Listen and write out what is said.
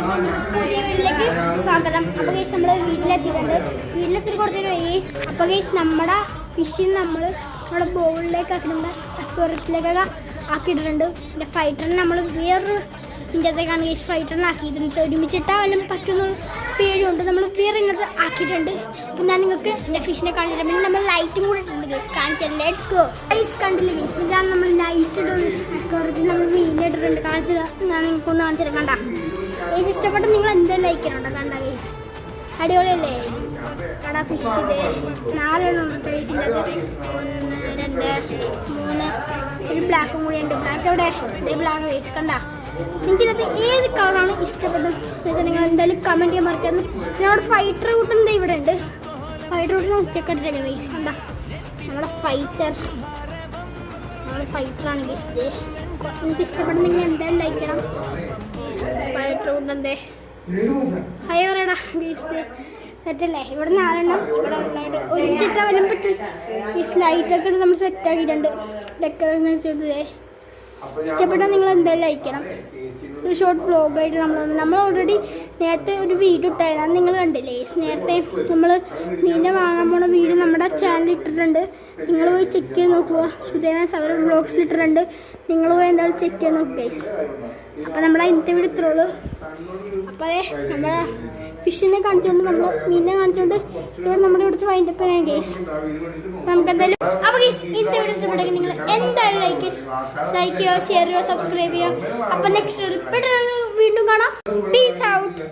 പുതിയ വീട്ടിലേക്ക് സ്വാഗതം. അപ്പോൾ ഗൈസ് നമ്മൾ വീട്ടിലെത്തിയിട്ടുണ്ട്. വീട്ടിലെത്തി കൊടുത്തൊരു ഗൈസ്. അപ്പോൾ ഗൈസ് നമ്മുടെ ഫിഷിന് നമ്മുടെ ബോളിലേക്ക് ആക്കിയിട്ടുണ്ട്, അക്വേറിയത്തിലേക്കൊക്കെ ആക്കിയിട്ടുണ്ട്. പിന്നെ ഫൈറ്ററിന് നമ്മൾ വേറൊരു ഇതിൻ്റെത്തേക്കാണ് ഗൈസ് ഫൈറ്ററിനെ ആക്കിയിട്ടുണ്ട്. ഒരുമിച്ചിട്ടാൽ വല്ലതും പറ്റുന്ന പേടിയുണ്ട്. നമ്മൾ വേറെ ഇങ്ങനത്തെ ആക്കിയിട്ടുണ്ട്. അപ്പോൾ ഞാൻ നിങ്ങൾക്ക് എൻ്റെ ഫിഷിനെ കാണിച്ചിട്ട് പിന്നെ നമ്മൾ ലൈറ്റും കൂടെ ഇട്ടുണ്ട് ഗൈസ് കാണിച്ചാൽ. Let's go. ഗൈസ് കണ്ടില്ല ഗൈസ്, ഇതാണ് നമ്മൾ ലൈറ്റ് ഇടുന്നത്. അക്വേറിയത്തിൽ നമ്മൾ മീനിട്ടിട്ടുണ്ട്. കാണിച്ചത് ഞാൻ നിങ്ങൾക്കൊന്ന് കാണിച്ചിട്ട് കണ്ട ഗൈസ്. ഇഷ്ടപ്പെട്ട നിങ്ങൾ എന്തായാലും ലൈക്ക് ചെയ്യണം. കണ്ട ഗൈസ്, അടിപൊളിയല്ലേ? കട ഫിഷ് ഇത് 4 ഉണ്ട് ഗൈസിൻ്റെ അത്. 1 2 3 ഒരു ബ്ലാക്കും കൂടി ഉണ്ട്. ബ്ലാക്ക് എവിടെ? ഇതേ ബ്ലാക്ക് ഗൈസ്. കണ്ട എനിക്കിനകത്ത് ഏത് കളറാണ് ഇഷ്ടപ്പെട്ടത് നിങ്ങൾ എന്തായാലും കമൻറ്റ് ചെയ്യാൻ മറക്കരുത്. പിന്നെ അവിടെ ഫൈറ്റർ കൂട്ടുന്നത് ഇവിടെ ഉണ്ട്. ഫൈറ്റർ കൂട്ടുന്ന ഉച്ചക്കട്ടിട്ടൊക്കെ ഗൈസ്. കണ്ട നമ്മുടെ ഫൈറ്ററാണ് ഗൈസ്. എനിക്ക് ഇഷ്ടപ്പെടുന്നെങ്കിൽ എന്തായാലും ലൈക്ക് ചെയ്യണം. ഫൈറ്റർ കൂട്ടുന്നതേ ഹൈ പറയടാ ഗൈസ്. സെറ്റല്ലേ? ഇവിടെ 4 ഇവിടെ ഉണ്ടായിട്ട് ഒരുമിച്ചിട്ടാൽ വരാൻ പറ്റും. ഈ ലൈറ്റൊക്കെ നമ്മൾ സെറ്റാക്കിയിട്ടുണ്ട്. ഡെക്കറേഷൻ ചെയ്തതേ. ഇഷ്ടപ്പെട്ടാൽ നിങ്ങൾ എന്തായാലും അയക്കണം. ഒരു ഷോർട്ട് വ്ലോഗായിട്ട് നമ്മൾ ഓൾറെഡി നേരത്തെ ഒരു വീഡിയോ ഇട്ടായിരുന്നു. അത് നിങ്ങൾ കണ്ടില്ലേ? നേരത്തെ നമ്മൾ മീനെ വാങ്ങാൻ പോണ വീഡിയോ നമ്മുടെ ചാനലിൽ ഇട്ടിട്ടുണ്ട്. നിങ്ങൾ പോയി ചെക്ക് ചെയ്ത് നോക്കുക. സുധേവൻസ് അവർ വ്ലോഗ്സിൽ ഇട്ടിട്ടുണ്ട്. നിങ്ങൾ പോയി എന്തായാലും ചെക്ക് ചെയ്ത് നോക്കുക ഗൈസ്. അപ്പോൾ നമ്മുടെ ഇന്നത്തെ വീഡിയോ ഇത്രേ ഉള്ളൂ. അപ്പോൾ അതെ നമ്മുടെ ഫിഷിനെ കാണിച്ചുകൊണ്ട് നമ്മൾ മീനിനെ കാണിച്ചുകൊണ്ട് ഇവിടെ നമ്മുടെ ഇവിടെ വൈൻഡപ്പ് ചെയ്യാൻ ഗൈസ്. നമുക്ക് എന്തായാലും അപ്പോൾ ഗൈസ് ഇന്നത്തെ വീഡിയോ ഇഷ്ടപ്പെട്ടെങ്കിൽ നിങ്ങൾ എന്തായാലും ലൈക്ക് ചെയ്യുക, ഷെയർ ചെയ്യുക, സബ്സ്ക്രൈബ് ചെയ്യുക. അപ്പോൾ നെക്സ്റ്റ് വീണ്ടും കാണാം. Peace out.